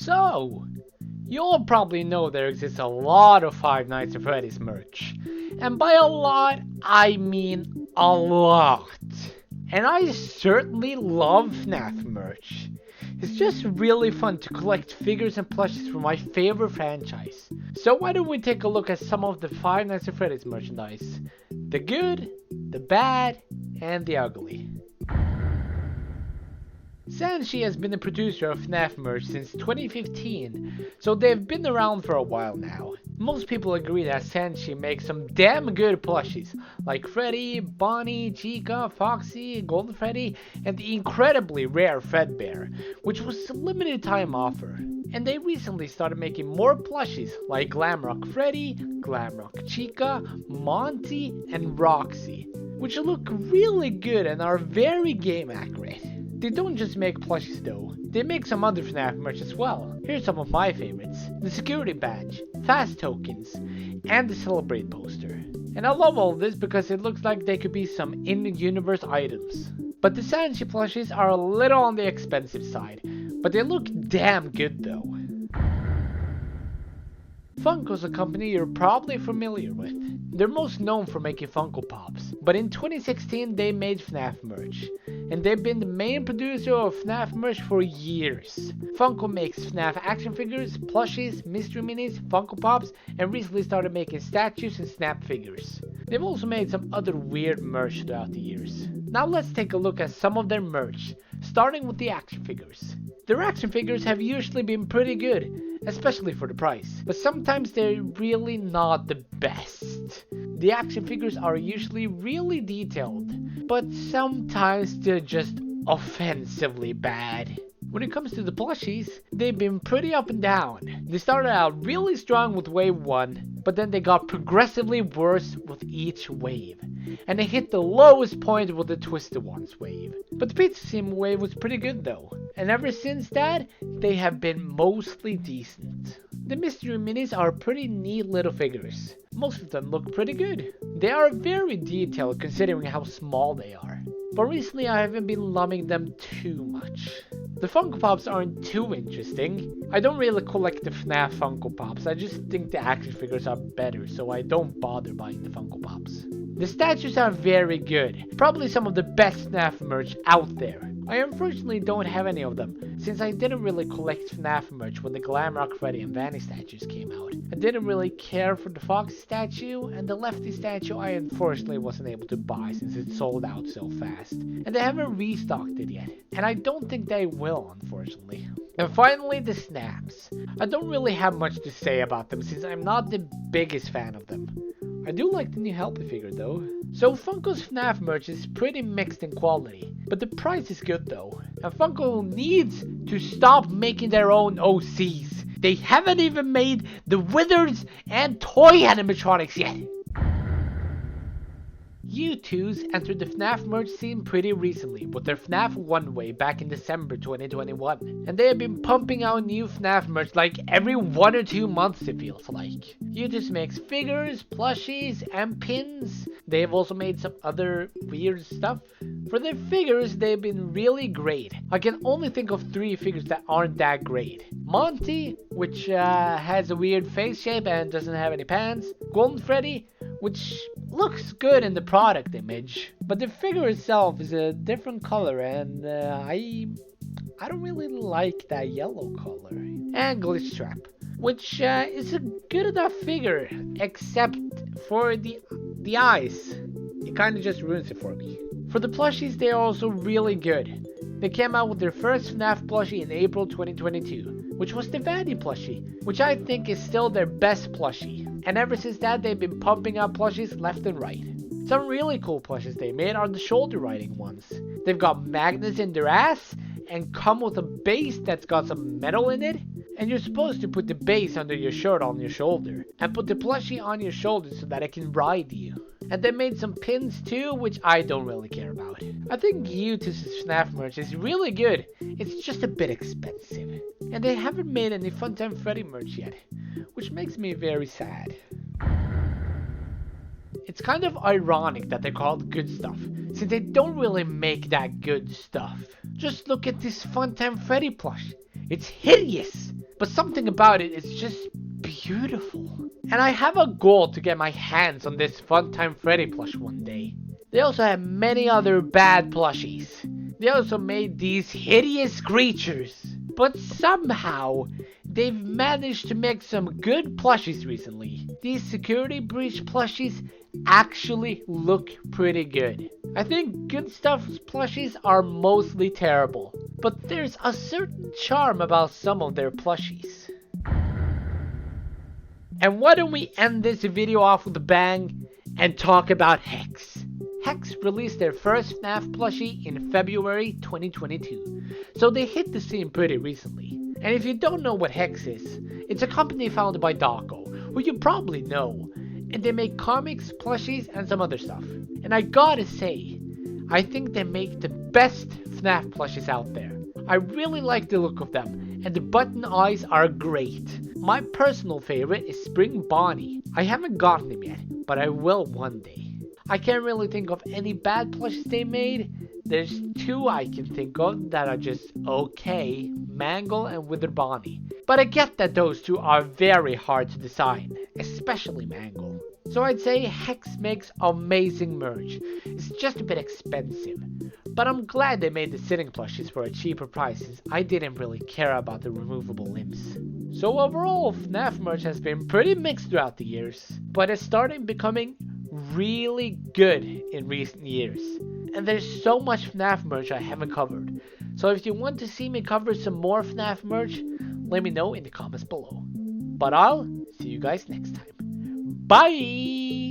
So, you all probably know there exists a lot of Five Nights at Freddy's merch. And by a lot, I mean a lot. And I certainly love Fnaf merch. It's just really fun to collect figures and plushes from my favorite franchise. So why don't we take a look at some of the Five Nights at Freddy's merchandise. The good, the bad, and the ugly. Sani has been the producer of Fnaf merch since 2015, so they've been around for a while now. Most people agree that Sani makes some damn good plushies, like Freddy, Bonnie, Chica, Foxy, Golden Freddy, and the incredibly rare Fredbear, which was a limited time offer. And they recently started making more plushies like Glamrock Freddy, Glamrock Chica, Monty, and Roxy, which look really good and are very game accurate. They don't just make plushies though, they make some other Fnaf merch as well. Here's some of my favorites: the security badge, fast tokens, and the celebrate poster. And I love all of this because it looks like they could be some in-universe items. But the Sani plushies are a little on the expensive side, but they look damn good though. Funko's a company you're probably familiar with. They're most known for making Funko Pops, but in 2016 they made Fnaf merch, and they've been the main producer of Fnaf merch for years. Funko makes Fnaf action figures, plushies, mystery minis, Funko Pops, and recently started making statues and snap figures. They've also made some other weird merch throughout the years. Now let's take a look at some of their merch, starting with the action figures. Their action figures have usually been pretty good, especially for the price, but sometimes they're really not the best. The action figures are usually really detailed, but sometimes they're just offensively bad. When it comes to the plushies, they've been pretty up and down. They started out really strong with wave 1, but then they got progressively worse with each wave. And they hit the lowest point with the Twisted Ones wave. But the Pizza Sim wave was pretty good though. And ever since that, they have been mostly decent. The mystery minis are pretty neat little figures. Most of them look pretty good. They are very detailed considering how small they are. But recently I haven't been loving them too much. The Funko Pops aren't too interesting. I don't really collect the Fnaf Funko Pops, I just think the action figures are better, so I don't bother buying the Funko Pops. The statues are very good, probably some of the best Fnaf merch out there. I unfortunately don't have any of them, since I didn't really collect Fnaf merch when the Glamrock Freddy and Vanny statues came out. I didn't really care for the Fox statue, and the Lefty statue I unfortunately wasn't able to buy since it sold out so fast. And they haven't restocked it yet, and I don't think they will, unfortunately. And finally, the Snaps. I don't really have much to say about them since I'm not the biggest fan of them. I do like the new Helpy figure though. So Funko's Fnaf merch is pretty mixed in quality, but the price is good though. And Funko needs to stop making their own OCs. They haven't even made the Withers and Toy animatronics yet. U2's entered the Fnaf merch scene pretty recently with their Fnaf One Way back in December 2021. And they have been pumping out new Fnaf merch like every 1 or 2 months it feels like. U2's makes figures, plushies, and pins. They have also made some other weird stuff. For their figures, they've been really great. I can only think of 3 figures that aren't that great. Monty, which has a weird face shape and doesn't have any pants. Golden Freddy, which looks good in the product image, but the figure itself is a different color, and I don't really like that yellow color. And Glitch Trap, which is a good enough figure, except for the eyes. It kind of just ruins it for me. For the plushies, they are also really good. They came out with their first Fnaf plushie in April 2022, which was the Vanny plushie, which I think is still their best plushie. And ever since that, they've been pumping out plushies left and right. Some really cool plushies they made are the shoulder riding ones. They've got magnets in their ass and come with a base that's got some metal in it. And you're supposed to put the base under your shirt on your shoulder and put the plushie on your shoulder so that it can ride you. And they made some pins too, which I don't really care about. I think U2's Fnaf merch is really good, it's just a bit expensive. And they haven't made any Funtime Freddy merch yet, which makes me very sad. It's kind of ironic that they're called good stuff, since they don't really make that good stuff. Just look at this Funtime Freddy plush. It's hideous, but something about it is just beautiful. And I have a goal to get my hands on this Funtime Freddy plush one day. They also have many other bad plushies. They also made these hideous creatures. But somehow, they've managed to make some good plushies recently. These security breach plushies actually look pretty good. I think Good Stuff's plushies are mostly terrible, but there's a certain charm about some of their plushies. And why don't we end this video off with a bang and talk about Hex. Hex released their first Fnaf plushie in February 2022, so they hit the scene pretty recently. And if you don't know what Hex is, it's a company founded by Dako, who you probably know, and they make comics, plushies, and some other stuff. And I gotta say, I think they make the best Fnaf plushies out there. I really like the look of them, and the button eyes are great. My personal favorite is Spring Bonnie. I haven't gotten him yet, but I will one day. I can't really think of any bad plushies they made. There's two I can think of that are just okay, Mangle and Wither Bonnie. But I get that those two are very hard to design, especially Mangle. So I'd say Hex makes amazing merch. It's just a bit expensive. But I'm glad they made the sitting plushies for a cheaper price since I didn't really care about the removable limbs. So overall, Fnaf merch has been pretty mixed throughout the years, but it's starting becoming really good in recent years. And there's so much Fnaf merch I haven't covered. So if you want to see me cover some more Fnaf merch, let me know in the comments below. But I'll see you guys next time. Bye!